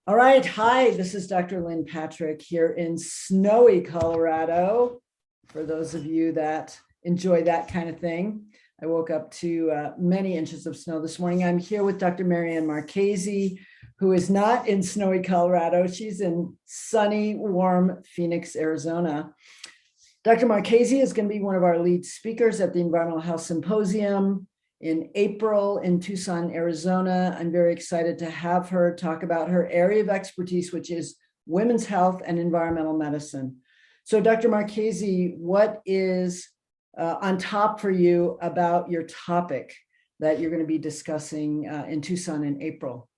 All right. Hi, this is Dr. Lyn Patrick here in snowy Colorado. For those of you that enjoy that kind of thing, I woke up to many inches of snow this morning. I'm here with Dr. Marianne Marchese, who is not in snowy Colorado. She's in sunny, warm Phoenix, Arizona. Dr. Marchese is going to be one of our lead speakers at the Environmental Health Symposium in April in Tucson, Arizona. I'm very excited to have her talk about her area of expertise, which is women's health and environmental medicine. So Dr. Marchese, what is on top for you about your topic that you're going to be discussing in Tucson in April?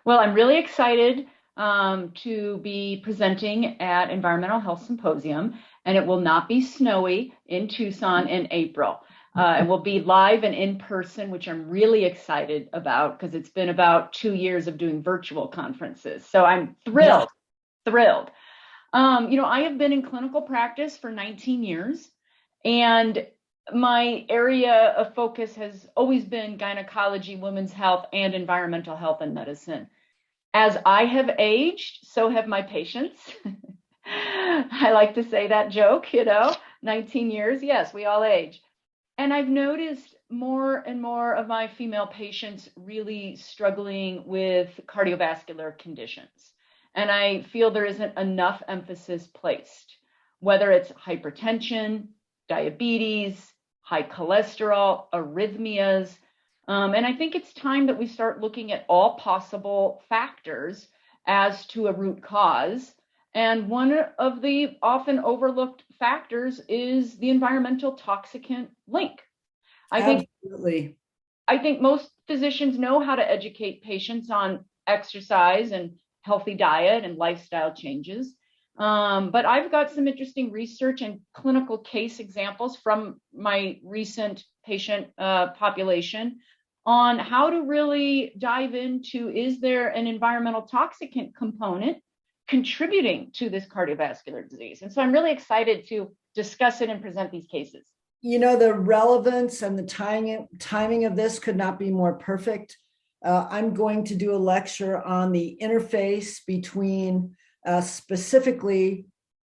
Well, I'm really excited to be presenting at Environmental Health Symposium, and it will not be snowy in Tucson in April. It will be live and in person, which I'm really excited about because it's been about 2 years of doing virtual conferences. So I'm thrilled. I have been in clinical practice for 19 years, and my area of focus has always been gynecology, women's health, and environmental health and medicine. As I have aged, so have my patients. I like to say that joke, 19 years. Yes, we all age. And I've noticed more and more of my female patients really struggling with cardiovascular conditions. And I feel there isn't enough emphasis placed, whether it's hypertension, diabetes, high cholesterol, arrhythmias. And I think it's time that we start looking at all possible factors as to a root cause. And one of the often overlooked factors is the environmental toxicant link. Absolutely. I think most physicians know how to educate patients on exercise and healthy diet and lifestyle changes. But I've got some interesting research and clinical case examples from my recent patient population on how to really dive into, is there an environmental toxicant component contributing to this cardiovascular disease? And so I'm really excited to discuss it and present these cases. The relevance and the timing of this could not be more perfect. I'm going to do a lecture on the interface between specifically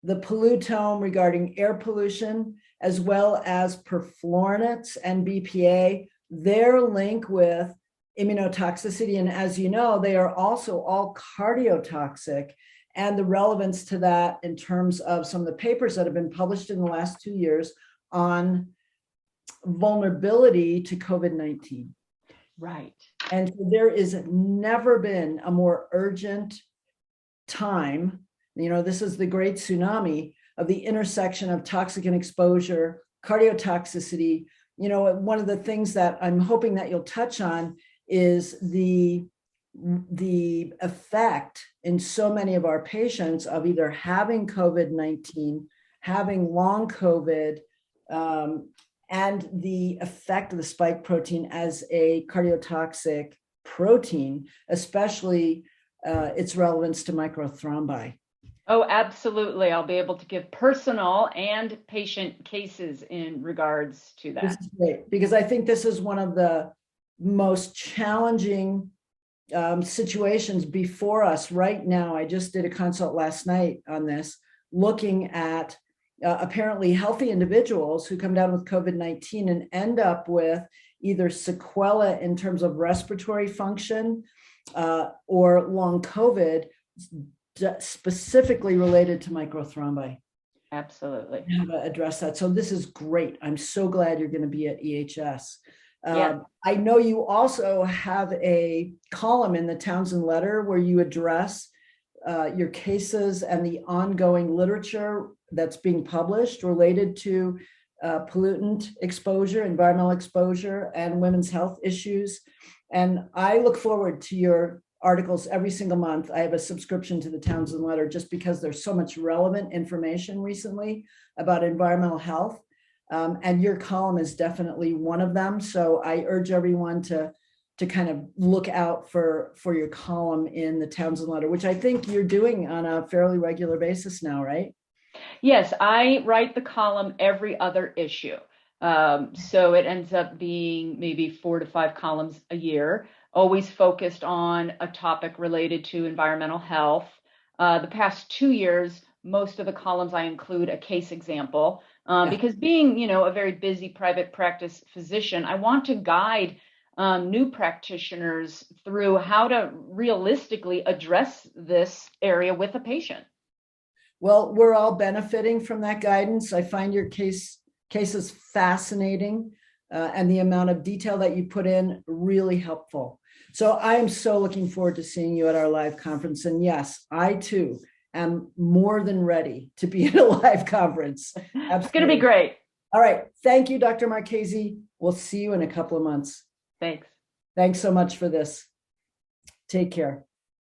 the pollutome regarding air pollution, as well as perfluorinates and BPA, their link with immunotoxicity. And as you know, they are also all cardiotoxic, and the relevance to that in terms of some of the papers that have been published in the last 2 years on vulnerability to COVID-19. Right. And there is never been a more urgent time. This is the great tsunami of the intersection of toxicant exposure, cardiotoxicity. One of the things that I'm hoping that you'll touch on is the effect in so many of our patients of either having COVID-19, having long COVID, and the effect of the spike protein as a cardiotoxic protein, especially its relevance to microthrombi. Oh, absolutely. I'll be able to give personal and patient cases in regards to that. This is great, because I think this is one of the most challenging situations before us right now. I just did a consult last night on this, looking at apparently healthy individuals who come down with COVID-19 and end up with either sequela in terms of respiratory function or long COVID, specifically related to microthrombi. Absolutely. How to address that. So this is great. I'm so glad you're going to be at EHS. Yeah. I know you also have a column in the Townsend Letter where you address your cases and the ongoing literature that's being published related to pollutant exposure, environmental exposure, and women's health issues. And I look forward to your articles every single month. I have a subscription to the Townsend Letter just because there's so much relevant information recently about environmental health. And your column is definitely one of them. So I urge everyone to kind of look out for your column in the Townsend Letter, which I think you're doing on a fairly regular basis now, right? Yes, I write the column every other issue. So it ends up being maybe 4 to 5 columns a year always focused on a topic related to environmental health. The past 2 years, most of the columns I include a case example, because being, a very busy private practice physician, I want to guide new practitioners through how to realistically address this area with a patient. Well, we're all benefiting from that guidance. I find your cases fascinating, and the amount of detail that you put in really helpful. So I am so looking forward to seeing you at our live conference. And yes, I too am more than ready to be at a live conference. Absolutely. It's going to be great. All right. Thank you, Dr. Marchese. We'll see you in a couple of months. Thanks. Thanks so much for this. Take care.